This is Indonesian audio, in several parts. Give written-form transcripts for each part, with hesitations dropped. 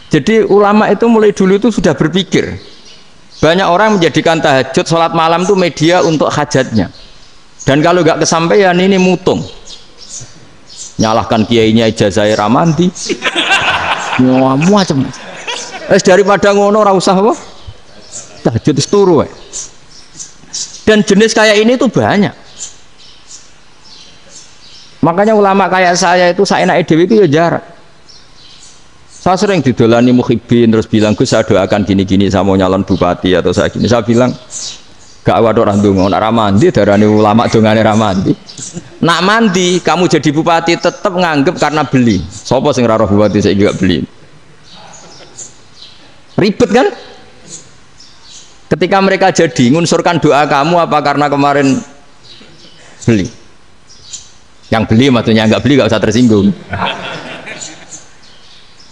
Jadi ulama itu mulai dulu itu sudah berpikir. Banyak orang menjadikan tahajud, sholat malam itu media untuk hajatnya. Dan kalau nggak kesampaian ini mutung. Nyalahkan kiainya ijazah ramanti. Macam. Daripada ngono ora usah apa? Tahajud turu. Dan jenis kayak ini tuh banyak. Makanya ulama kayak saya itu seenake dhewe itu ya jarak. Saya sering didolani mukhibin terus bilang, Gus saya doakan gini-gini saya mau nyalon bupati atau saya gini. Saya bilang gak waduh orang dongo, nak ramandi darani ulama dongane ramandi. Nak mandi kamu jadi bupati tetap nganggep karena beli. Sopo sing ora roh bupati saya juga beli. Ribet kan? Ketika mereka jadi ngunsurkan doa kamu apa karena kemarin beli? Yang beli maksudnya nggak beli nggak usah tersinggung.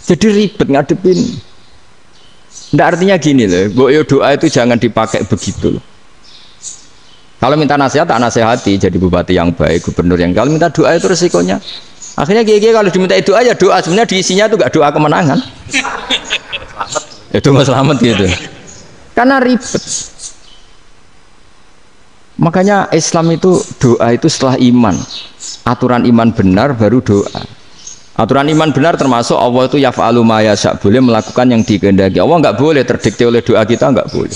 Jadi ribet ngadepin. Nggak artinya gini loh, boyo doa itu jangan dipakai begitu. Kalau minta nasihat, tak nasihati jadi bupati yang baik, gubernur yang. Kalau minta doa itu resikonya. Akhirnya gigi kalau diminta doa ya doa, sebenarnya diisinya itu nggak doa kemenangan. Itu nggak selamat gitu. Karena ribet. Makanya Islam itu doa itu setelah iman. Aturan iman benar baru doa. Aturan iman benar termasuk Allah itu yaf'alu ma yasha, boleh melakukan yang dikehendaki. Allah nggak boleh terdikte oleh doa kita, nggak boleh.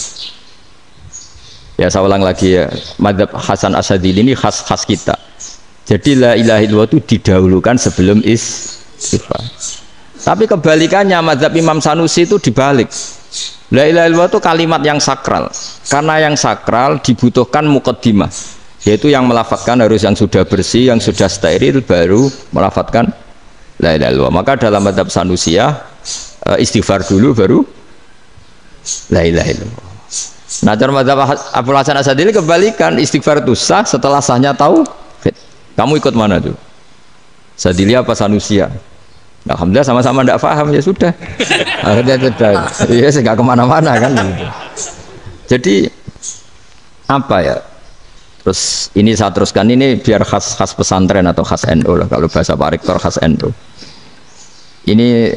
Ya saya ulang lagi ya, madzhab Hasan Asyadzili ini khas kita. Jadi la ilaha illallah itu didahulukan sebelum istighfar. Tapi kebalikannya madzhab Imam Sanusi itu dibalik. La ilaha illallah itu kalimat yang sakral. Karena yang sakral dibutuhkan muqaddimah, yaitu yang melafadzkan harus yang sudah bersih, yang sudah steril baru melafadzkan la ilaha illallah. Maka dalam madzhab Sanusiyah istighfar dulu baru la ilaha illallah. Nah cara madzhab Abul Hasan Asyadzili kebalikan, istighfar itu sah setelah sahnya tauhid. Kamu ikut mana tuh? Asyadzili apa Sanusiyah? Alhamdulillah sama-sama tidak paham ya sudah. Akhirnya sudah. Iya sih nggak kemana-mana kan. Gitu. Jadi apa ya? Terus ini saya teruskan ini biar khas pesantren atau khas NU lah, kalau bahasa Pak Rektor khas NU. Ini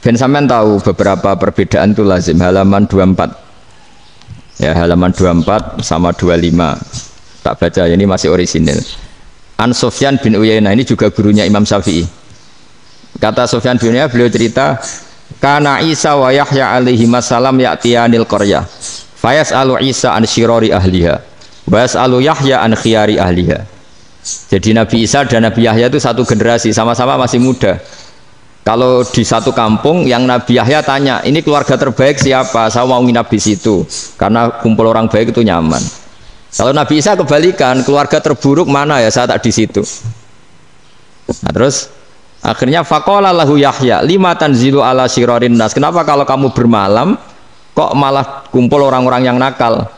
Ben sampean tahu beberapa perbedaan itu lazim, halaman 24. Ya, halaman 24 sama 25. Tak baca ini masih orisinil. An Sufyan bin Uyainah, ini juga gurunya Imam Syafi'i. Kata Sufyan bin Uyainah, beliau cerita, kana Isa wa Yahya alaihi salam ya'tiyanil qaryah. Fayas'alu Isa an syirari ahliha. Was'alu Yahya an khiyari ahliha. Jadi Nabi Isa dan Nabi Yahya itu satu generasi, sama-sama masih muda. Kalau di satu kampung yang Nabi Yahya tanya, ini keluarga terbaik siapa? Saya mau nginap di situ karena kumpul orang baik itu nyaman. Kalau Nabi Isa kebalikan, keluarga terburuk mana ya? Saya tak di situ. Nah, terus akhirnya faqala lahu Yahya lima tanzilu ala syirarin nas. Kenapa kalau kamu bermalam kok malah kumpul orang-orang yang nakal?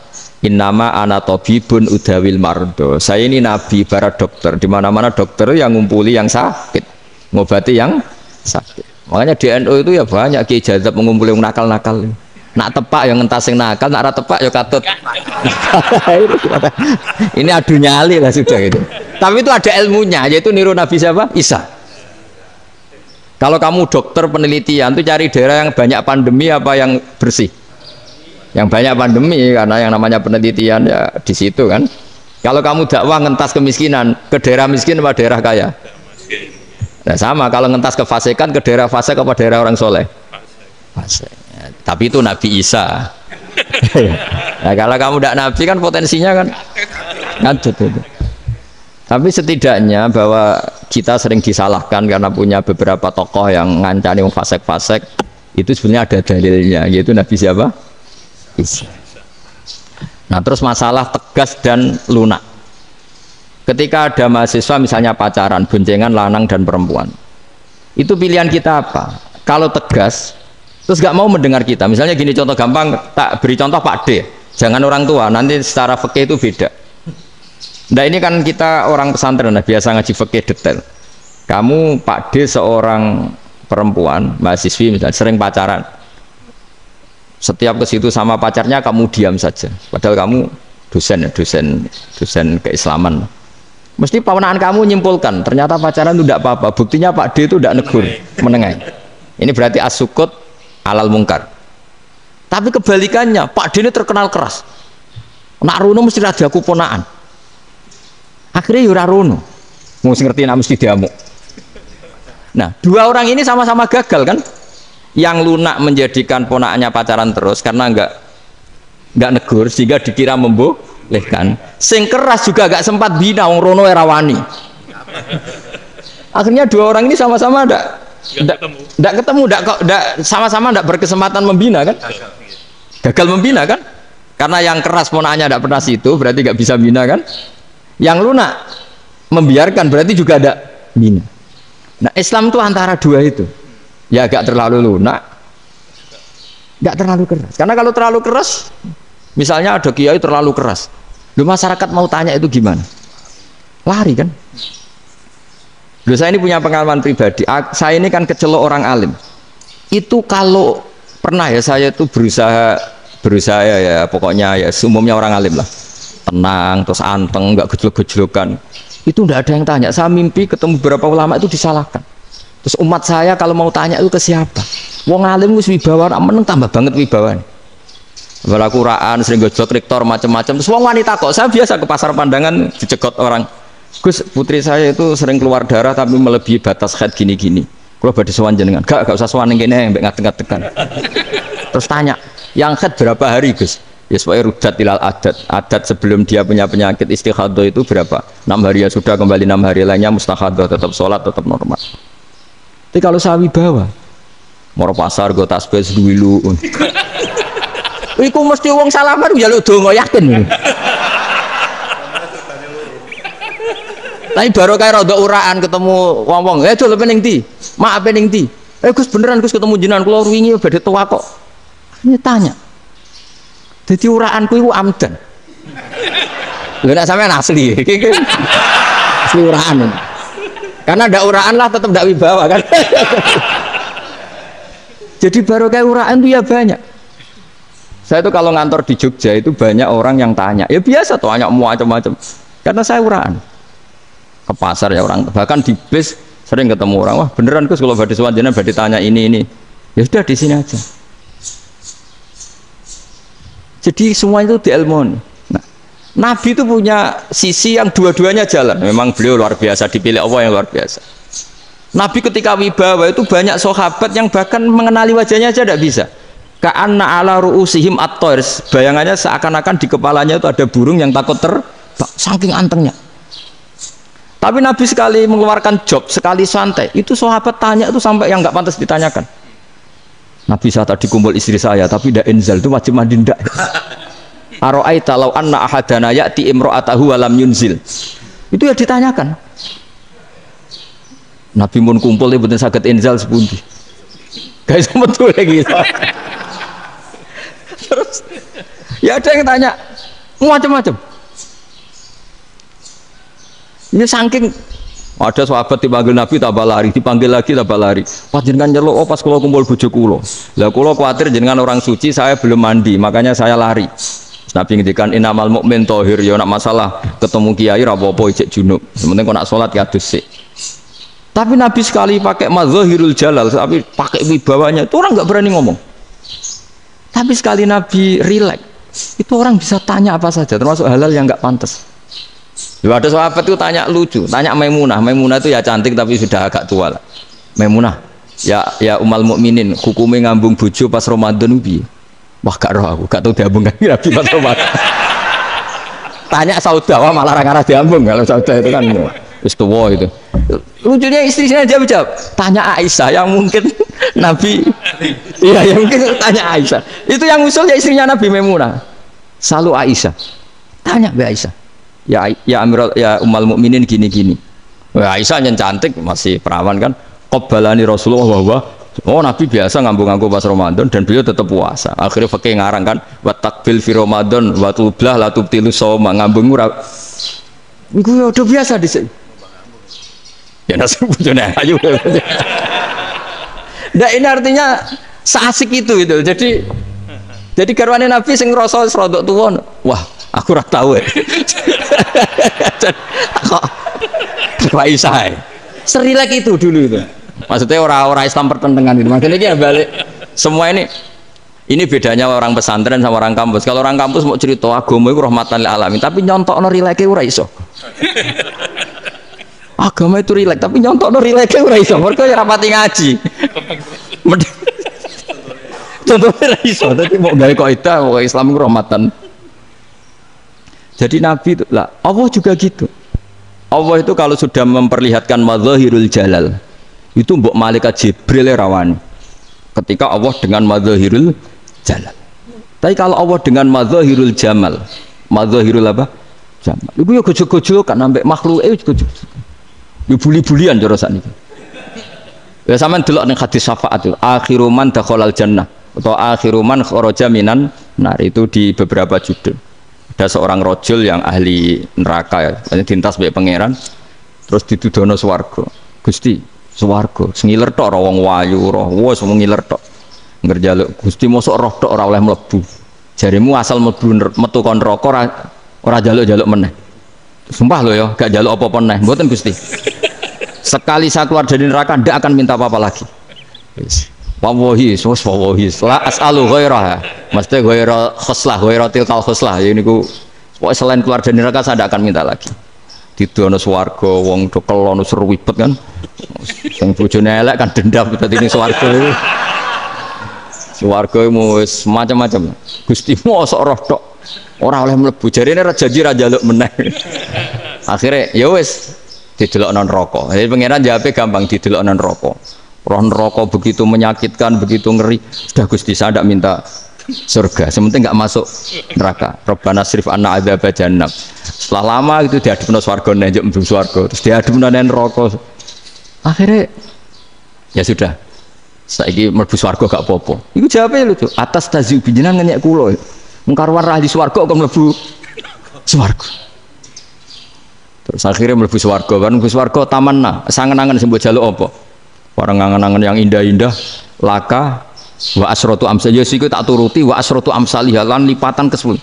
Innama ana tabibun udawil mardo. Saya ini nabi para dokter. Di mana-mana dokter yang ngumpuli yang sakit, ngobati yang sakit. Makanya di NU itu ya banyak Kiai Jazab mengumpuli yang nakal-nakal. Nak tepak yang ngentas yang nakal, nak ora tepak ya katut. Ini adu nyali lah sudah gitu. Tapi itu ada ilmunya, yaitu niru Nabi siapa? Isa. Kalau kamu dokter penelitian itu cari daerah yang banyak pandemi apa yang bersih? Yang banyak pandemi, karena yang namanya penelitian ya di situ kan. Kalau kamu dakwah ngentas kemiskinan, ke daerah miskin apa daerah kaya? Nah sama, kalau ngentas kefasikan ke daerah fasik apa daerah orang soleh? Fasik. Ya, tapi itu Nabi Isa. Nah, kalau kamu tidak Nabi kan potensinya kan ngacut itu. Tapi setidaknya bahwa kita sering disalahkan karena punya beberapa tokoh yang ngancani fasik-fasik, itu sebenarnya ada dalilnya, yaitu Nabi siapa? Isa. Nah terus masalah tegas dan lunak. Ketika ada mahasiswa misalnya pacaran, boncengan lanang dan perempuan, itu pilihan kita apa? Kalau tegas, terus gak mau mendengar kita. Misalnya gini contoh gampang, tak beri contoh Pak D, jangan orang tua, nanti secara fikih itu beda. Nah ini kan kita orang pesantren, biasa ngaji fikih detail. Kamu Pak D seorang perempuan, mahasiswi misalnya, sering pacaran. Setiap ke situ sama pacarnya kamu diam saja. Padahal kamu dosen keislaman. Mesti pamanaan kamu nyimpulkan ternyata pacaran itu tidak apa-apa. Buktinya Pak D itu tidak negur, menengahi. Ini berarti as-sukut alal mungkar. Tapi kebalikannya, Pak D ini terkenal keras. Nak rono mesti ra diaku ponaan. Akhirnya yo ora rono. Mesti ngerti nak mesti diamuk. Nah, dua orang ini sama-sama gagal kan? Yang lunak menjadikan ponakannya pacaran terus karena enggak negur sehingga dikira membolehkan. Sing keras juga enggak sempat bina wong rono era wani. Akhirnya dua orang ini sama-sama enggak ketemu, sama-sama enggak berkesempatan membina kan? Gagal membina kan? Karena yang keras ponakannya enggak pernah situ, berarti enggak bisa bina kan? Yang lunak membiarkan berarti juga ada bina. Nah, Islam itu antara dua itu. Ya agak terlalu lunak, enggak terlalu keras. Karena kalau terlalu keras, misalnya ada kiai terlalu keras, lu masyarakat mau tanya itu gimana? Lari kan? Loh, saya ini punya pengalaman pribadi. Saya ini kan kecelok orang alim. Itu kalau pernah ya saya itu berusaha ya pokoknya ya umumnya orang alim lah. Tenang, terus anteng, enggak gejlok-gejlokan. Itu enggak ada yang tanya. Saya mimpi ketemu beberapa ulama itu disalahkan. Terus umat saya kalau mau tanya itu ke siapa? Wong alim wis wibawa, meneng tambah banget wibawane. Bala Quran sering gojlok rektor macam-macam. Terus wong wanita kok saya biasa ke pasar pandangan dicegot orang. Gus, putri saya itu sering keluar darah tapi melebihi batas haid gini-gini. Kalau badhe sowan jenengan, gak usah sowan ning kene mbek ngadeg-ngadegan. Terus tanya, yang haid berapa hari, Gus? Ya supaya rudat ilal adat sebelum dia punya penyakit istihadah itu berapa? 6 hari ya sudah, kembali 6 hari lainnya mustahadah, tetap sholat, tetap normal. Tapi kalau saya wibawa mau pasar gue tasbih seduwilu iku mesti wong salaman njaluk donga yakin. Tapi baru kayak rada uraan ketemu wong-wong, dol pening ndi? Maaf pening ndi? Gus beneran Gus ketemu jenengan kula wingi badhe tuwa kok. Ini tanya. Jadi uraanku itu amdan. Lho nek sampean asli. Asli uraan. Karena ndak uraan lah tetap ndak wibawa kan. Jadi baru kayak uraan itu ya banyak. Saya itu kalau ngantor di Jogja itu banyak orang yang tanya. Ya biasa tuh tanya macam-macam. Karena saya uraan. Ke pasar ya orang, bahkan di bis sering ketemu orang, wah beneran Gus kalau badhe sowan jenengan badhe tanya ini. Ya sudah di sini aja. Jadi semua itu diilmoni. Nah, Nabi itu punya sisi yang dua-duanya jalan. Memang beliau luar biasa, dipilih Allah yang luar biasa. Nabi ketika wibawa itu banyak sahabat yang bahkan mengenali wajahnya aja tidak bisa. Ka'anna ala ru'usihim at-thair. Bayangannya seakan-akan di kepalanya itu ada burung yang takut saking antengnya. Tapi Nabi sekali mengeluarkan job, sekali santai, itu sahabat tanya itu sampai yang nggak pantas ditanyakan. Nabi saya tadi kumpul istri saya, tapi tidak enzal itu wajib mandi ndak. Aro'aita law anna ahadana ya'ti imro'atahu walam yunzil. Itu ya ditanyakan. Nabi mun kumpul itu betul sakit enzal sepundi. Guys betul lagi. Terus ya ada yang tanya macam-macam. Ini saking ada sahabat dipanggil Nabi tambah lari, dipanggil lagi tambah lari. Pas jenengan nyeluk, pas kalau kumpul bojo kula. Lah kula kuwatir jenengan orang suci, saya belum mandi, makanya saya lari. Nabi ngendikan innamal mukmin thahir, ya nak masalah ketemu kiai ra apa-apa ijek junub. Sementing kok nak salat ya dhisik. Tapi Nabi sekali pakai mazahirul jalal, tapi pakai wibawanya, itu orang nggak berani ngomong. Tapi sekali Nabi rileks, itu orang bisa tanya apa saja, termasuk halal yang nggak pantas. Lalu ada sahabat itu tanya lucu, tanya Maimunah. Maimunah itu ya cantik tapi sudah agak tua lah. Maimunah, ya umal mukminin, hukumnya ngambung bojo pas Ramadan ubi. Wah gak roh aku, gak tahu diambung kan Nabi pas Ramadan. Tanya Saudah, malah orang-orang diambung kalau Saudah itu kan wis tua itu. Lucunya istrinya jawab, tanya Aisyah yang mungkin Nabi, iya yang mungkin tanya Aisyah. Itu yang usulnya istrinya Nabi Maimunah. Selalu Aisyah, tanya Mbak Aisyah. Ya Amirul ya umal mukminin gini-gini. Wah, Aisyah yang cantik masih perawan kan. Qabbalani Rasulullah bahwa oh Nabi biasa ngambung-ngambung pas Ramadan dan beliau tetap puasa. Akhirnya fakih ngarang kan wa takbil fi Ramadan wa tublah la tubtilu shauma ngambung ora. Iku ya udah biasa dhisik. Ya nasib bojone ayo. Nah ini artinya seasik itu. Jadi garwane Nabi sing ngrasa wis rodok tuwa. Wah, aku ora tahu ya. Kok Aisyah serilek itu dulu itu maksudnya orang-orang Islam pertentangan itu maksudnya dia balik Semua ini bedanya orang pesantren sama orang kampus. Kalau orang kampus mau cerita agama itu rahmatan lil alamin, tapi nyontokno rileke ora iso. Agama itu rilek, tapi nyontokno rileke ora iso. Mergo ya rapati ngaji. Contohnya ora iso, dadi mau gawe kaidah Islam itu rahmatan. Jadi Nabi itu lah, Allah juga gitu. Allah itu kalau sudah memperlihatkan madzahirul jalal, itu mbok malaikat Jibril rawani. Ketika Allah dengan madzahirul jalal. Tapi kalau Allah dengan madzahirul jamal, madzahirul apa? Jamal. Iku ya gojok-gojok kan ambek makhluke gojok. Ya buli-bulian cara sakniki. Ya sampean delok ning hadis syafaat itu, akhiru man dakhalal jannah atau akhiru man kharaja minan nar, itu di beberapa judul. Ada seorang rojul yang ahli neraka ya, dintas mbek pangeran, terus ditudono swarga. Gusti, swarga sengiler tok ora wong wayu roh, wis wong ngiler tok. Ngerjaluk Gusti mosok roh tok ora oleh mlebu. Jarimu asal mlebu metu kon neraka ora jaluk-jaluk meneh. Sumpah loh ya, gak jaluk apa-apa neh. Mboten Gusti. Sekali saya keluar dari neraka ndak akan minta apa-apa lagi. Wallahi, wallahi. La as'alu ghairaha. Mesti ghaira khoslah, ghaira tilkal khoslah. Ya niku pokoke selain keluar dari neraka saya ndak akan minta lagi. Didono swarga wong do kelon seruwibet kan. Sing bojone elek kan dendam dadi ning swarga iku. Swarga wis macam-macam. Gusti mosok roh tok ora oleh mlebu, jarine ra janji ra njaluk meneh. Akhire ya wis didelokno neraka. Jadi pangeran jawabe gampang, didelokno neraka. Roh neraka begitu menyakitkan, begitu ngeri. Sudah Gusti saya ndak minta surga, sementing enggak masuk neraka. Rabbana srif anna adzab jahannam. Setelah lama itu diadepno swarga njuk mlebu swarga, terus diadepno neraka. Akhire ya sudah. Saiki mlebu swarga gak apa-apa. Iku jawabe lho, atas taziu jenengan ngenyek kula. Mengkarwan ahli swarga kok mlebu swarga. Terus akhirnya mlebu swarga kan, mlebu swarga tamanna, sangen-angen sing mbok jaluk apa? Orang angen-angen yang indah-indah, laka wa asratu amsal ya siku tak turuti wa asratu amsalih lan lipatan ke-10.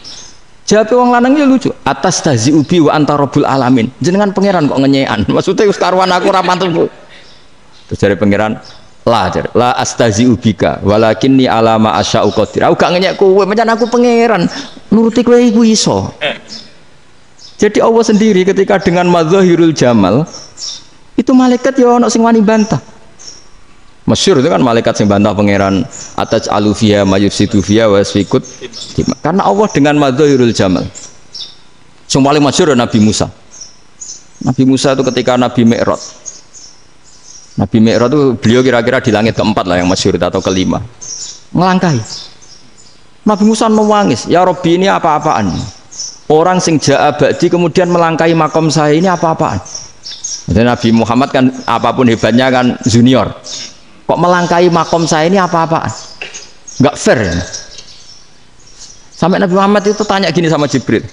Jawab wong lanang ya lucu, atas taziu bi wa anta rabbul alamin. Jenengan pangeran kok ngenyekan. Maksudnya wis karwan aku ora pantes. Terus dari pangeran la astazi'u bika walakinni ala ma asya'u qadir. Aku gak ngenyek kowe, pancen aku pangeran. Nuruti kowe iku iso. Jadi Allah sendiri ketika dengan madzahirul jamal itu malaikat ya ono sing wani bantah. Masyhur itu kan malaikat sing bantah pangeran ataj alufiya mayufsidu fiya wasfikut. Karena Allah dengan madzahirul jamal. Sing paling masyhur Nabi Musa. Nabi Musa itu ketika Nabi Mi'raj. Nabi Mi'raj itu beliau kira-kira di langit keempat lah yang masyhur atau kelima. Ngelangkahi. Nabi Musa menangis, ya Rabbi ini apa-apaan? Orang sing ja'a ba'di kemudian melangkahi makom saya ini apa-apaan? Jadi Nabi Muhammad kan apapun hebatnya kan junior. Kok melangkahi makom saya ini apa-apaan? Enggak fair. Sampai Nabi Muhammad itu tanya gini sama Jibril.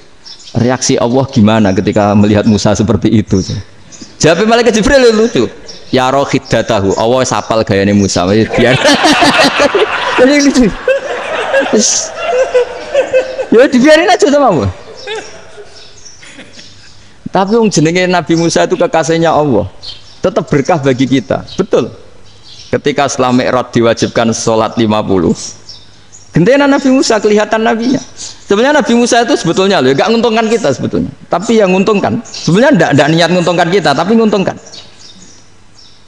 Reaksi Allah gimana ketika melihat Musa seperti itu? Jawab malaikat Jibril lucu. Ya roh hiddatahu, Allah sapal gayane Musa biar. Jadi lucu. Ya dibiarin aja sama Allah. Tapi yang jenenge Nabi Musa itu kekasihnya Allah, tetap berkah bagi kita. Betul. Ketika setelah Mi'raj diwajibkan sholat 50, gentenan Nabi Musa kelihatan nabinya. Sebenarnya Nabi Musa itu sebetulnya loh, gak nguntungkan kita sebetulnya. Tapi yang nguntungkan, sebenarnya tidak niat nguntungkan kita, tapi nguntungkan.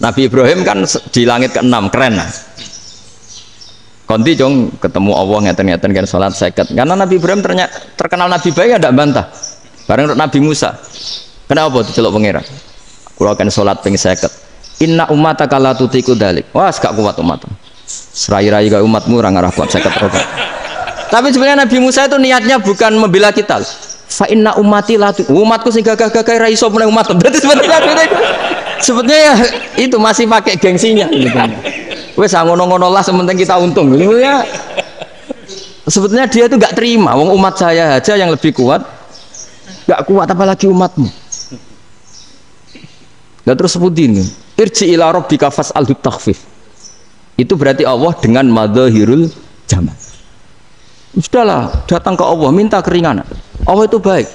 Nabi Ibrahim kan di langit ke-6, keren lah. Konti jong ketemu Allah ngeten-ngeten kan sholat seket. Karena Nabi Ibrahim terkenal Nabi baik, tidak bantah. Bareng Nabi Musa. Kenapa diceluk pangeran? Kulo akan sholat ping 50. Inna ummataka la tutiku dalik. Wah, gak kuat umat. Serai-rai gak umatmu ora ngarah kuat 50 rokaat. Tapi sebenarnya Nabi Musa itu niatnya bukan membela kita. Fa inna ummati la umatku sing gagah-gagah ra iso meneh umat. Berarti sebetulnya ya itu masih pakai gengsinya gitu. Wes ngono-ngono lah sementing kita untung. Ya, sebetulnya dia itu gak terima. Wong umat saya aja yang lebih kuat. Gak kuat apalagi umatmu. Nah terus sebutin irji ila rabbika fas'alhu takhfif. Itu berarti Allah dengan madzahirul jamal. Sudahlah, datang ke Allah minta keringanan. Allah itu baik.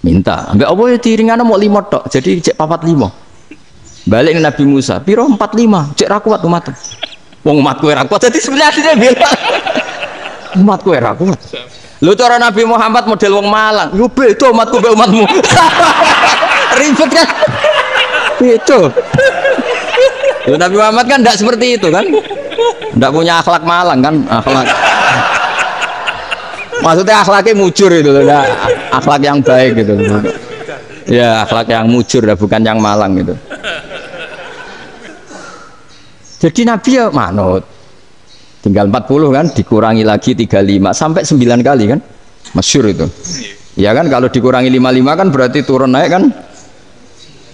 Minta, ambek Allah ya diringana mau 5 tok. Jadi cek 45. Balik ke Nabi Musa, piro 45, cek ra kuat umat. Wong umatku ora kuat. Dadi sebenarnya dia bilang umatku ora kuat. Lho cara Nabi Muhammad model wong Malang. Yo beda umatku mbek umatmu. Ribet kan? Itu. Lho Nabi Muhammad kan enggak seperti itu kan? Enggak punya akhlak Malang kan? Akhlak. Maksudnya akhlaknya mujur itu loh, akhlak yang baik gitu. Ya, akhlak yang mujur bukan yang Malang gitu. Jadi Nabi ya manut. Tinggal 40 kan, dikurangi lagi 35 sampai 9 kali kan? Masyhur itu. Ya kan kalau dikurangi 55 kan berarti turun naik kan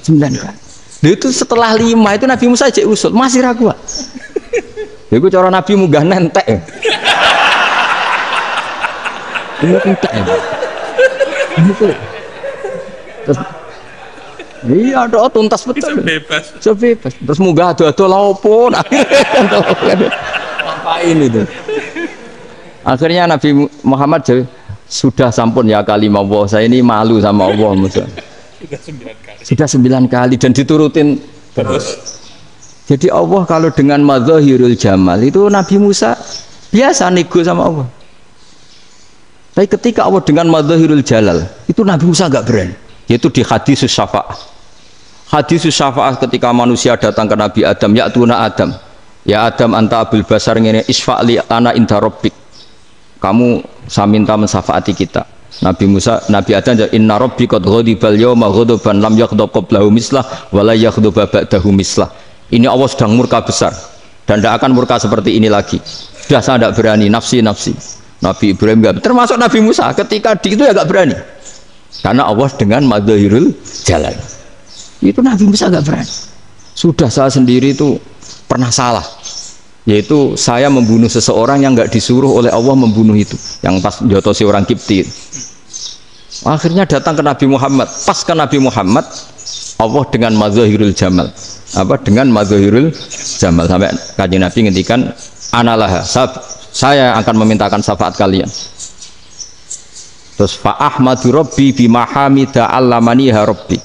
9 kali. Itu setelah 5 itu Nabi Musa aja usul, masih ragu. Itu cara Nabi munggah nentek. Ini entek ya. Terus iya doa tuntas betul. Bebas. Terus munggah ado-ado lha opo? Ngapain itu? Akhirnya Nabi Muhammad sudah sampun ya kalimah Allah. Saya ini malu sama Allah Musa. Sudah 9 kali dan diturutin terus. Jadi Allah kalau dengan madzahirul jamal itu Nabi Musa biasa nego sama Allah. Tapi ketika Allah dengan madzahirul jalal itu Nabi Musa enggak berani. Yaitu di hadis syafa'ah. Hadis syafa'ah ketika manusia datang ke Nabi Adam, ya tuna Adam. Ya Adam anta abul basar ngene isfa'li ana inda rabbik. Kamu saya minta mensafaati kita. Nabi Musa, Nabi Adam inna rabbi qad ghadibal yawma ghadaban lam yaghdab qablahu mislah wa la yaghdab ba'dahu mislah. Ini Allah sedang murka besar dan tidak akan murka seperti ini lagi. Sudah saya tidak berani nafsi. Nabi Ibrahim enggak, termasuk Nabi Musa ketika di itu ya enggak berani. Karena Allah dengan madzahirul jalal. Itu Nabi Musa enggak berani. Sudah saya sendiri itu pernah salah. Yaitu saya membunuh seseorang yang enggak disuruh oleh Allah membunuh itu. Yang pas jotosi orang Kipti. Akhirnya datang ke Nabi Muhammad. Pas ke Nabi Muhammad Allah dengan madzahirul jamal. Dengan madzahirul jamal sampai Kanjeng Nabi ngendikan analah saya akan memintakan syafaat kalian. Terus fa ahmadu rabbi bima hamida allamaniha rabbi.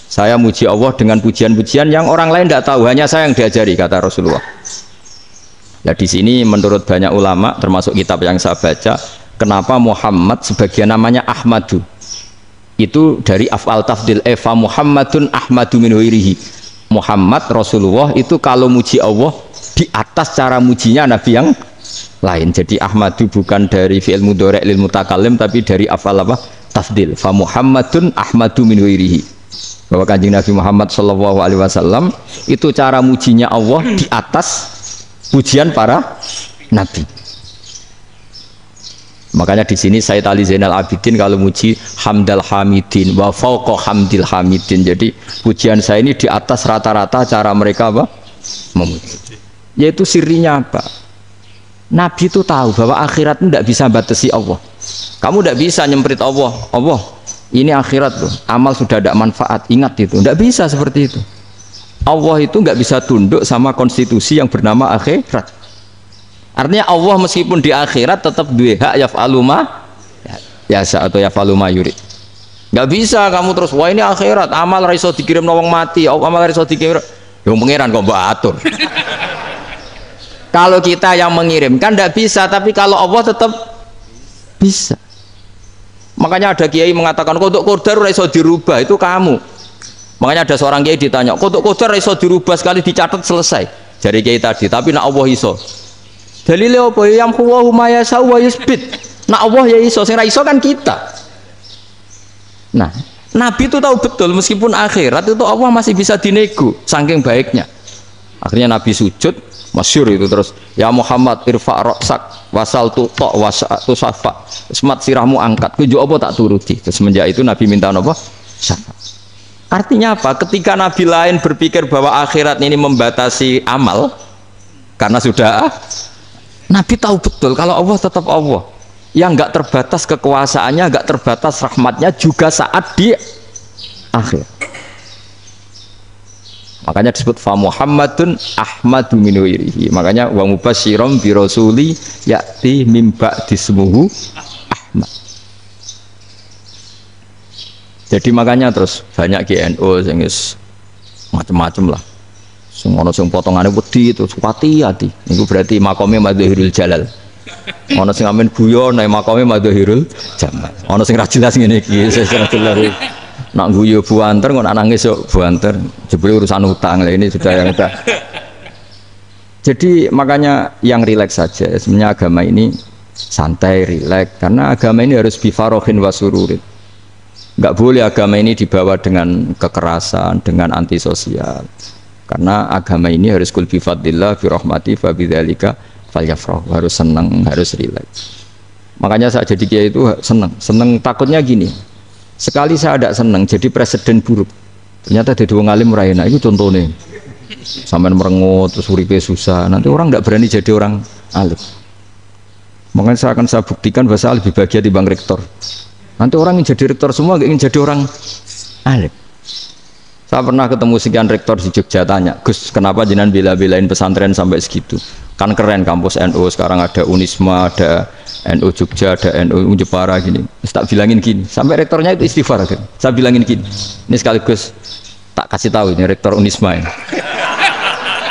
Saya muji Allah dengan pujian-pujian yang orang lain tidak tahu, hanya saya yang diajari, kata Rasulullah. Nah di sini menurut banyak ulama termasuk kitab yang saya baca, kenapa Muhammad sebagian namanya Ahmadu? Itu dari af'al tafdil fa Muhammadun Ahmadu min ghairihi. Muhammad Rasulullah itu kalau muji Allah di atas cara mujinya Nabi yang lain. Jadi Ahmadu bukan dari fi'il mudhari' lil mutakallim tapi dari af'al apa? Tafdil. Fa Muhammadun Ahmadu min ghairihi. Bahwa Kanjeng Nabi Muhammad sallallahu alaihi wasallam itu cara mujinya Allah di atas pujian para nabi. Makanya di sini Sayyid Ali Zainal Abidin kalau muji hamdal hamidin wa fauqa hamdil hamidin. Jadi pujian saya ini di atas rata-rata cara mereka apa? Memuji. Yaitu sirinya apa? Nabi itu tahu bahwa akhirat itu tidak bisa batasi Allah. Kamu tidak bisa nyemprit Allah. Allah, ini akhirat loh. Amal sudah tidak manfaat. Ingat itu. Tidak bisa seperti itu. Allah itu nggak bisa tunduk sama konstitusi yang bernama akhirat. Artinya Allah meskipun di akhirat tetap duwe hak yaf'alu ma yasa atau yaf'alu ma yurid. Nggak bisa kamu terus wah ini akhirat amal ra iso dikirim wong mati, amal ra iso dikirim. Yang pangeran kok mbok atur. Kalau kita yang mengirimkan tidak bisa, tapi kalau Allah tetap bisa. Makanya ada kiai mengatakan kodok qadar ora iso dirubah, itu kamu. Makanya ada seorang kiai ditanya, kodok qadar ora iso dirubah sekali dicatat selesai. Jadi kiai tadi, tapi nak Allah iso. Dalile apa yang huwa ma yasha wa yusbit. Nak Allah ya iso, sing ra iso kan kita. Nah, Nabi itu tahu betul meskipun akhirat itu Allah masih bisa dinego saking baiknya. Akhirnya Nabi sujud, masyhur itu terus, ya Muhammad irfa' ra'sak wasal tu'ta wasa'tu safa. Semat sirahmu angkat, kuju apa tak turuti. Terus semenjak itu Nabi minta apa? Syafa. Artinya apa? Ketika Nabi lain berpikir bahwa akhirat ini membatasi amal karena sudah Nabi tahu betul kalau Allah tetap Allah yang enggak terbatas kekuasaannya, enggak terbatas rahmatnya juga saat di akhir. Makanya disebut fa Muhammadun Ahmadu min ghairihi. Makanya wa mubasyiran bi rasuli ya'ti mim ba'di ismuhu Ahmad. Jadi makanya terus banyak GNO sing macam-macam lah. sing potongane wedi terus hati-hati. Iku berarti makome Madhahirul Jalal. Ana sing amen guyon nek makome Madhahirul Jamal. Ana sing ra jelas ngene iki, sing jelas. Nak guyu buanter kok nak nangis yo buanter. Jebule urusan utang lah ini sudah yang udah. Jadi makanya yang rileks saja. Sebenarnya agama ini santai, rileks karena agama ini harus bifarohin wasururin. Enggak boleh agama ini dibawa dengan kekerasan, dengan antisosial. Karena agama ini harus kul bi fadlillah bi rahmati fa bidzalika falyafrahu, harus senang, harus rileks. Makanya saya jadi kiai itu senang takutnya gini. Sekali saya tidak senang jadi presiden buruk. Ternyata jadi wong alim ora enak, itu contohnya. Sampai merengut terus uripe susah, nanti orang tidak berani jadi orang alim. Makanya saya buktikan bahwa saya lebih bahagia dibanding rektor. Nanti orang yang jadi rektor semua nggak ingin jadi orang alim. Saya pernah ketemu sekian rektor di Jogja, tanya, Gus, kenapa jenengan bela-belain pesantren sampai segitu? Kan keren kampus NU, sekarang ada Unisma, ada NU Jogja, ada NU Jepara gini. Tak bilangin gini, sampai rektornya itu istighfar. Saya bilangin gini, ini sekaligus tak kasih tahu ini rektor Unisma ini.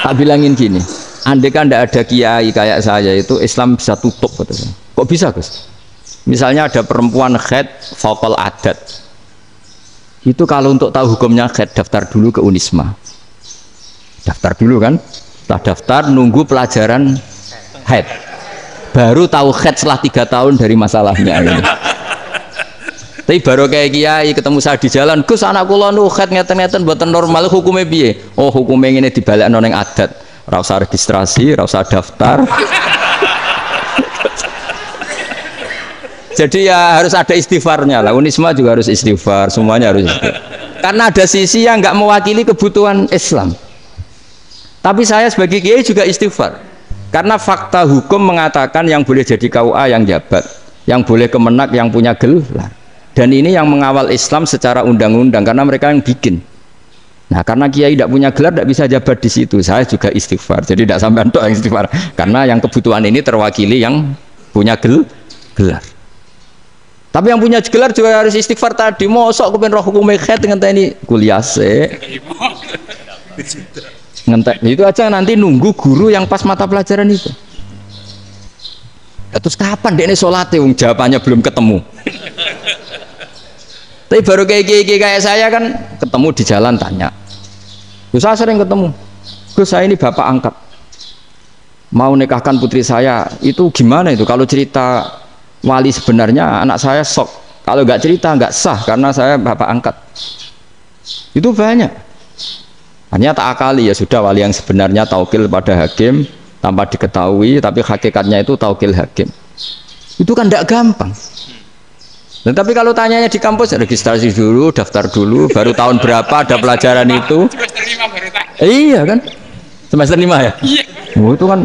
Tak bilangin gini, andai kan tidak ada kiai kayak saya itu Islam bisa tutup. Kok bisa, Gus? Misalnya ada perempuan haid faqal adat. Itu kalau untuk tahu hukumnya haid daftar dulu ke Unisma. Daftar dulu kan? Setelah daftar nunggu pelajaran haid. Baru tahu haid setelah 3 tahun dari masalahnya ini. Tapi baru kayak kiai ketemu saya di jalan, Gus anak kula nu haid ngeten-ngeten mboten normal hukumnya piye? Oh hukumnya ngene dibalekno ning adat. Ora usah registrasi, ora usah daftar. Jadi ya harus ada istighfarnya lah. Unisma juga harus istighfar, semuanya harus istighfar. Karena ada sisi yang nggak mewakili kebutuhan Islam. Tapi saya sebagai kiai juga istighfar. Karena fakta hukum mengatakan yang boleh jadi KUA yang jabat, yang boleh kemenak yang punya gelar. Dan ini yang mengawal Islam secara undang-undang karena mereka yang bikin. Nah karena kiai tidak punya gelar tidak bisa jabat di situ. Saya juga istighfar. Jadi tidak sampai untuk yang istighfar. Karena yang kebutuhan ini terwakili yang punya gelar. Tapi yang punya gelar juga harus istighfar tadi. Mosok kepen roh hukum haid ngenteni kuliah se. Ngentek itu aja nanti nunggu guru yang pas mata pelajaran itu. Terus kapan dekne salate wong jawabannya belum ketemu. Tapi baru kayak saya kan ketemu di jalan tanya. Gus saya sering ketemu. Gus saya ini bapak angkat. Mau nikahkan putri saya itu gimana itu kalau cerita wali sebenarnya anak saya sok, kalau nggak cerita nggak sah karena saya bapak angkat. Itu banyak. Hanya tak akali ya sudah wali yang sebenarnya taukil pada hakim tanpa diketahui, tapi hakikatnya itu taukil hakim. Itu kan tidak gampang. Dan tapi kalau tanyanya di kampus registrasi dulu, daftar dulu, baru tahun berapa ada pelajaran itu? Semester 5 baru tanya. Iya kan? Semester 5 ya? Iya. Oh, itu kan.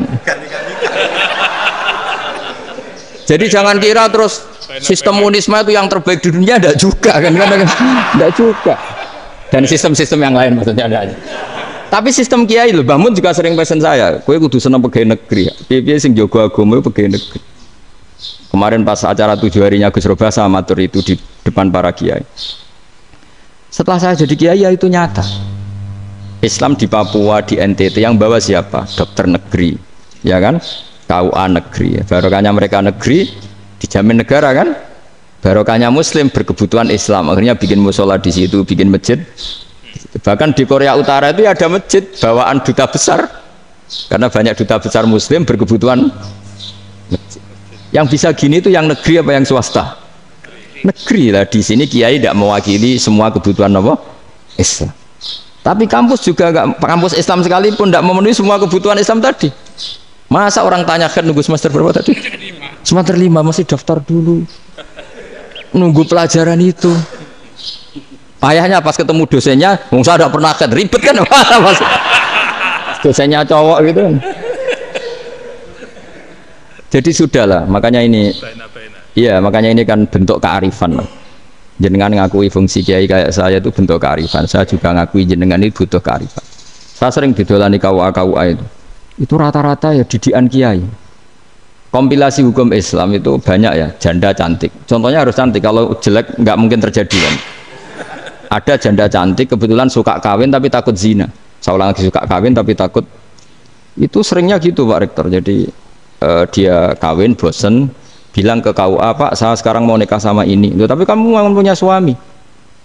Jadi jangan kira terus sistem Unisma itu yang terbaik di dunia, tidak juga kan, tidak juga. Dan sistem-sistem yang lain maksudnya ada aja. Tapi sistem kiai loh, Bamun juga sering pesen saya, kowe kudu seneng pegawai negeri. Piye sing jaga agama pegawai negeri. Kemarin pas acara 7 harinya Gus Roba saya matur itu di depan para kiai. Setelah saya jadi kiai ya itu nyata. Islam di Papua, di NTT yang bawa siapa? Dokter negeri, ya kan? KUA negeri, barokahnya mereka negeri dijamin negara kan, barokahnya muslim berkebutuhan Islam, akhirnya bikin musola di situ, bikin masjid. Bahkan di Korea Utara itu ada masjid bawaan duta besar karena banyak duta besar muslim berkebutuhan masjid. Yang bisa gini itu yang negeri apa yang swasta? Negeri lah. Di sini kiai tidak mewakili semua kebutuhan apa? Islam. Tapi kampus juga enggak, kampus Islam sekalipun tidak memenuhi semua kebutuhan Islam tadi. Masa orang tanya kan nunggu semester berapa tadi? Semester 5 masih daftar dulu. Nunggu pelajaran itu. Ayahnya pas ketemu dosennya, wong saya tidak pernah kan ribet kan? Dosennya cowok gitu. Jadi sudahlah, makanya ini. Iya, makanya ini kan bentuk kearifan. Jenengan ngakui fungsi kiai kayak saya itu bentuk kearifan. Saya juga ngakui jenengan ini butuh kearifan. Saya sering didolani KUA itu rata-rata ya didikan kiai. Kompilasi hukum Islam itu banyak ya, janda cantik. Contohnya harus cantik, kalau jelek nggak mungkin terjadi kan. Ada janda cantik kebetulan suka kawin tapi takut zina. Seorang lagi suka kawin tapi takut. Itu seringnya gitu Pak Rektor. Jadi dia kawin bosen, bilang ke KUA, Pak saya sekarang mau nikah sama ini. Loh, tapi kamu mau punya suami.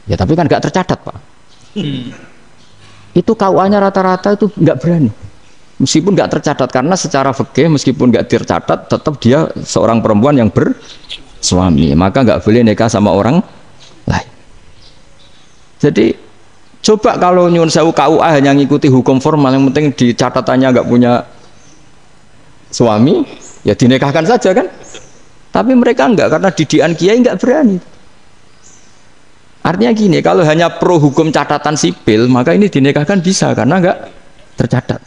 Ya tapi kan gak tercatat Pak. Itu KUA-nya rata-rata itu nggak berani. Meskipun nggak tercatat, karena secara fikih meskipun nggak tercatat tetap dia seorang perempuan yang bersuami, maka nggak boleh nikah sama orang lain. Jadi coba kalau nyun sewu KUA hanya ngikuti hukum formal, yang penting di catatannya nggak punya suami, ya dinikahkan saja kan. Tapi mereka enggak, karena didikan kiai nggak berani. Artinya gini, kalau hanya pro hukum catatan sipil, maka ini dinikahkan bisa karena nggak tercatat.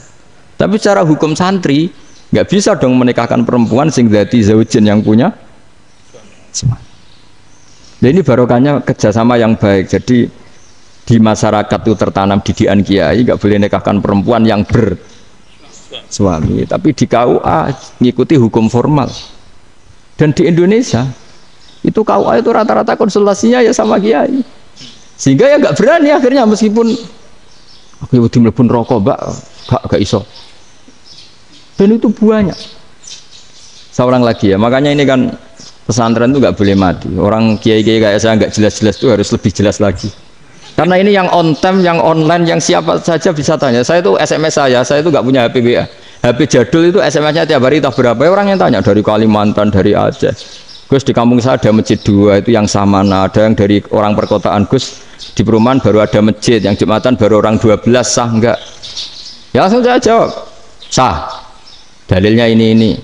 Tapi secara hukum santri nggak bisa dong menikahkan perempuan sing dadi zaujin yang punya suami. Nah, ini barokahnya kerjasama yang baik. Jadi di masyarakat itu tertanam didikan kiai, nggak boleh nikahkan perempuan yang bersuami. Tapi di KUA ngikuti hukum formal. Dan di Indonesia itu KUA itu rata-rata konsultasinya ya sama kiai. Sehingga ya nggak berani akhirnya, meskipun aku wedi mlebu rokok mbak, gak iso. Dan itu banyak. Seorang lagi ya, makanya ini kan pesantren itu nggak boleh mati. Orang kiai-kiai kayak saya nggak jelas-jelas itu harus lebih jelas lagi. Karena ini yang on time, yang online, yang siapa saja bisa tanya. Saya itu SMS saya itu nggak punya HP WA. HP jadul itu SMS-nya tiap hari tak berapa. Orang yang tanya dari Kalimantan, dari Aceh. Gus di kampung saya ada masjid 2 itu yang Samana, ada yang dari orang perkotaan. Gus di perumahan baru ada masjid, yang Jumatan baru orang 12, sah enggak? Ya langsung saya jawab, sah. Dalilnya ini.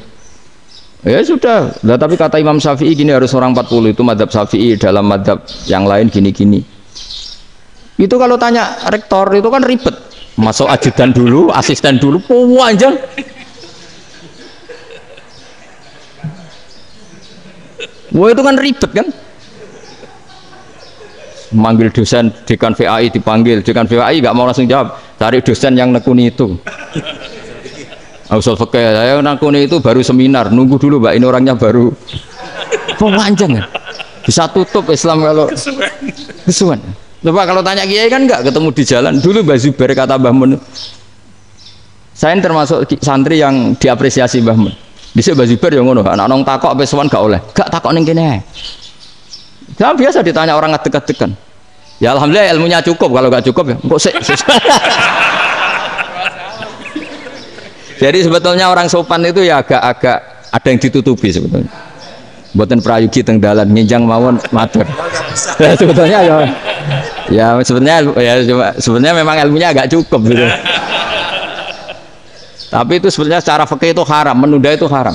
Ya sudah. Nah, tapi kata Imam Syafi'i gini, harus orang 40, itu madzhab Syafi'i, dalam madzhab yang lain gini-gini. Itu kalau tanya rektor itu kan ribet. Masuk ajudan dulu, asisten dulu, panjang. Wah itu kan ribet kan? Manggil dosen dekan VAI dipanggil, dekan VAI nggak mau langsung jawab, cari dosen yang nekuni itu. Usul fikih saya nekuni itu baru seminar, nunggu dulu mbak, ini orangnya baru. Panjang kan? Bisa tutup Islam kalau kesuwen. Coba kalau tanya kiai kan nggak ketemu di jalan. Dulu Mbah Zubair kata Mbah Mun, saya termasuk santri yang diapresiasi Mbah Mun. Bisa Mbah Zubair yang ngono, anak nong takok besowan gak oleh, gak takok ning kene. Jangan biasa ditanya orang ngadeg-adegan. Ya alhamdulillah ilmunya cukup, kalau gak cukup ya kok sik. Jadi sebetulnya orang sopan itu ya agak-agak ada yang ditutupi sebetulnya. Mboten prayogi teng dalan nginjang mawon matur. Sebetulnya ya sebenarnya memang ilmunya agak cukup gitu. Tapi itu sebenarnya secara fikih itu haram, menunda itu haram.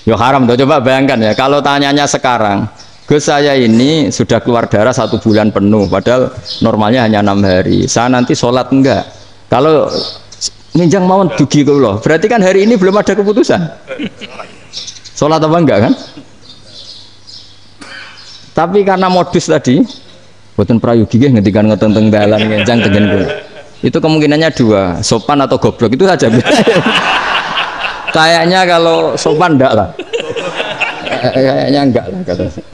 Ya haram tuh, coba bayangkan ya, kalau tanyanya sekarang, Gus saya ini sudah keluar darah 1 bulan penuh, padahal normalnya hanya 6 hari. Saya nanti sholat enggak? Kalau nginjang mawon dugi kula, berarti kan hari ini belum ada keputusan. Sholat apa enggak kan? Tapi karena modus tadi, boten prayogi nggih ngendikan ngoten teng dalan nginjang tengen kula. Itu kemungkinannya 2, sopan atau goblok, itu saja. Kayaknya kalau sopan enggak lah. Kayaknya enggak lah kata saya.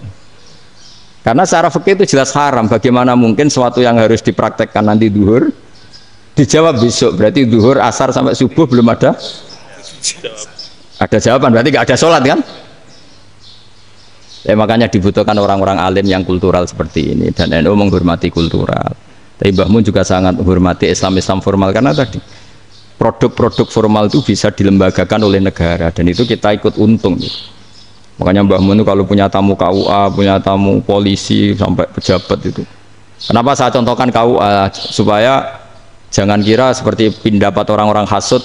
Karena secara fikih itu jelas haram. Bagaimana mungkin sesuatu yang harus dipraktekkan nanti duhur dijawab besok, berarti duhur, asar sampai subuh belum ada jawaban, berarti nggak ada sholat kan? Ya, makanya dibutuhkan orang-orang alim yang kultural seperti ini, dan NU menghormati kultural. Tapi Mbah Mun juga sangat menghormati Islam formal, karena tadi produk-produk formal itu bisa dilembagakan oleh negara, dan itu kita ikut untung. Makanya Mbah Mun itu kalau punya tamu KUA, punya tamu polisi sampai pejabat itu. Kenapa saya contohkan KUA? Supaya jangan kira seperti pendapat orang-orang hasud,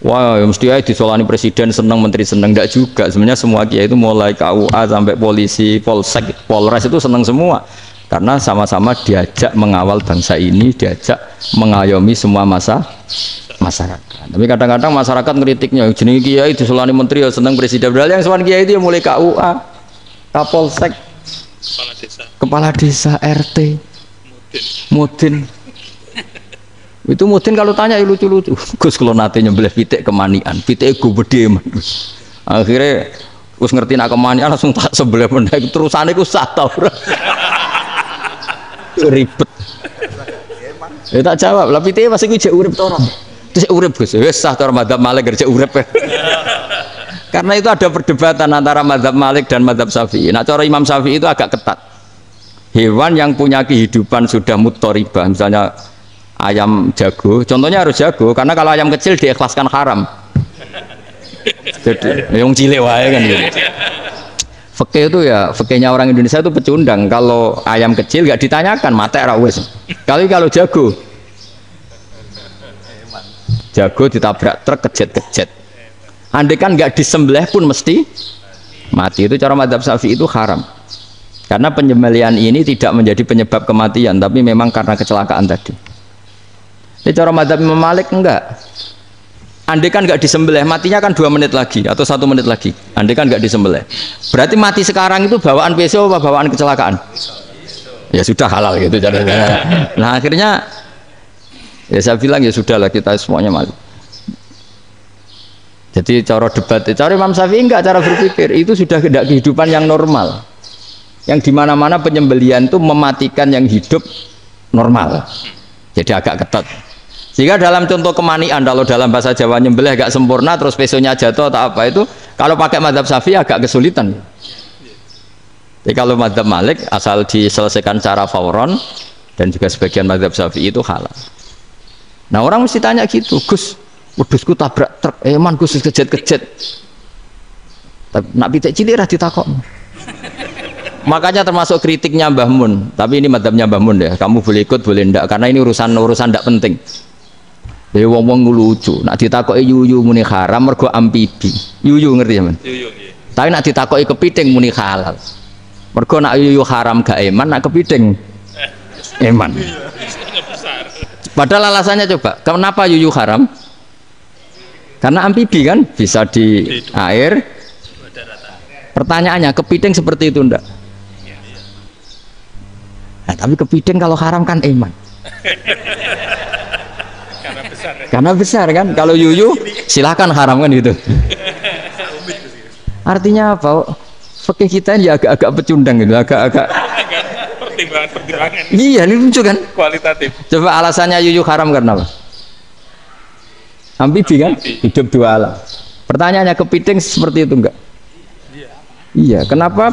wah ya mesti aja disolani presiden seneng, menteri seneng. Enggak juga, sebenarnya semua kiai itu mulai KUA sampai polisi, polsek, polres itu seneng semua, karena sama-sama diajak mengawal bangsa ini, diajak mengayomi semua masyarakat. Tapi kadang-kadang masyarakat ngeritiknya, jenenge kiai disolani menteri ya seneng, presiden, padahal yang sowan kiai itu ya mulai KUA, kapolsek, kepala desa, RT, mudin. Itu mudin kalau tanya ya lucu-lucu. Gus kalau nate nyembelih pitik kemanian, pitik gue gede. Akhirnya Gus ngerti nak kemanian langsung tak sebelah meneh, terusane ku sah ta ora. Ribet. Ya tak jawab, lah pite masih gue cek urip to ora. Terus urip Gus, wis sah cara madzhab Malik kerja urip. Karena itu ada perdebatan antara madzhab Malik dan madzhab Syafi'i. Nah, cara Imam Syafi'i itu agak ketat. Hewan yang punya kehidupan sudah muttaribah, misalnya ayam jago, contohnya harus jago, karena kalau ayam kecil diikhlaskan haram. Jadi yang cilik wae kan gitu. Fikih itu ya, fikihnya orang Indonesia itu pecundang. Kalau ayam kecil nggak ditanyakan, mate ra wis. Kalau jago ditabrak truk kejet-kejet. Andai kan nggak disembelih pun mesti mati. Itu cara madzhab Syafi'i itu haram. Karena penyembelihan ini tidak menjadi penyebab kematian, tapi memang karena kecelakaan tadi. Ini cara madzhab Imam Malik enggak. Andai kan nggak disembelih, matinya kan 2 menit lagi atau 1 menit lagi. Andai kan nggak disembelih, berarti mati sekarang itu bawaan pisau apa bawaan kecelakaan? Ya sudah halal gitu caranya. Nah akhirnya ya saya bilang ya sudahlah kita semuanya mati. Jadi cara debat, cara Imam Syafi'i enggak, cara berpikir itu sudah tidak kehidupan yang normal, yang dimana-mana penyembelihan itu mematikan yang hidup normal. Jadi agak ketat. Sehingga dalam contoh kemanian, kalau dalam bahasa Jawa nyembelih agak sempurna terus pesonya jatuh atau apa itu, kalau pakai madzhab Syafi'i agak kesulitan. Jadi kalau madzhab Malik asal diselesaikan secara fauron, dan juga sebagian madzhab Syafi'i itu halal. Nah orang mesti tanya gitu, Gus, wedhusku tabrak truk, man Gus kejet-kejet. Nak pitik cilik ra ditakok. Makanya termasuk kritiknya Mbah Mun, tapi ini madzhabnya Mbah Mun ya, kamu boleh ikut boleh ndak, karena ini urusan ndak penting. Ya wong-wong lucu, nak ditakoki yuyu muni haram mergo amfibi. Yuyu ngerti ya, Man? Yuyu nggih. Tapi nak ditakoki kepiting muni halal. Mergo nak yuyu haram gak eman, nak kepiting eman. Padahal alasannya coba, kenapa yuyu haram? Karena amfibi kan, bisa di air. Pertanyaannya, kepiting seperti itu ndak? Nah, tapi kepiting kalau haram kan eman. Karena besar kan, kalau yuyu silahkan haram kan gitu. Artinya apa? Fikih kita ya agak-agak pecundang gitu, agak-agak pertimbangan. Iya, ini lucu kan? Kualitatif. Coba alasannya yuyu haram karena apa? Amfibi kan, hidup 2 alam. Pertanyaannya kepiting seperti itu enggak? Iya, kenapa?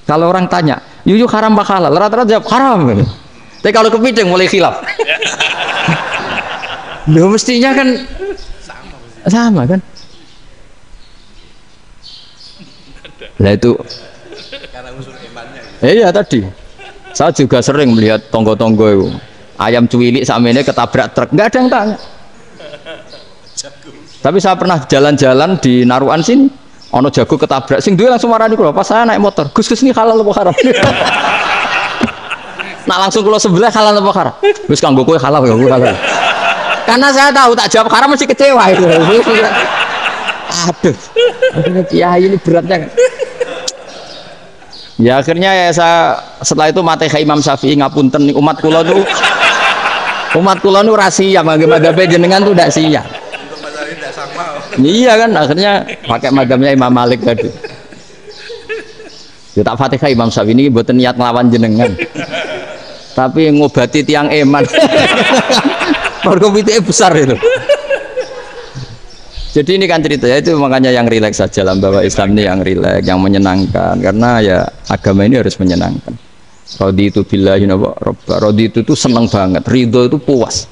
Kalau orang tanya, yuyu haram apa halal? Rata-rata jawab haram. Gitu. Tapi kalau kepiting mulai khilaf. Loh mestinya kan sama kan? Nah itu iya tadi saya juga sering melihat tonggo-tonggo itu ayam cuwilik sama ini ketabrak truk, nggak ada yang tanya. Tapi saya pernah jalan-jalan di Naruan sini, ono jago ketabrak, sing duwe langsung marani kula pas saya naik motor, Gus ini halal apa haram? Nah langsung kula sebelah halal apa haram? Gus kanggo kowe halal ya halal. Karena saya tahu tak jawab haram masih kecewa itu. Aduh, ya ini beratnya. Ya akhirnya ya saya setelah itu materi Imam Syafi'i ngapunten umat kula nu rahasia mangke madhabe jenengan tuh ndak siap. Iya kan akhirnya pakai madhabnya Imam Malik tadi. Ya tak Fatihah Imam Syafi'i ini mboten niat nglawan jenengan. Tapi ngobati tiang eman. Perkomitenya besar itu. Jadi ini kan ceritanya itu makanya yang rileks saja lah, bahwa Islam ini yang rileks, yang menyenangkan, karena ya agama ini harus menyenangkan. Raditu billahi robba, raditu itu senang banget, ridho itu puas,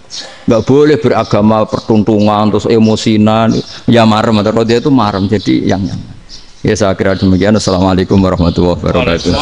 nggak boleh beragama pertuntungan terus emosinan, ya marem atau raditu itu marem, jadi yang nyaman. Ya saya kira demikian. Assalamualaikum warahmatullahi wabarakatuh.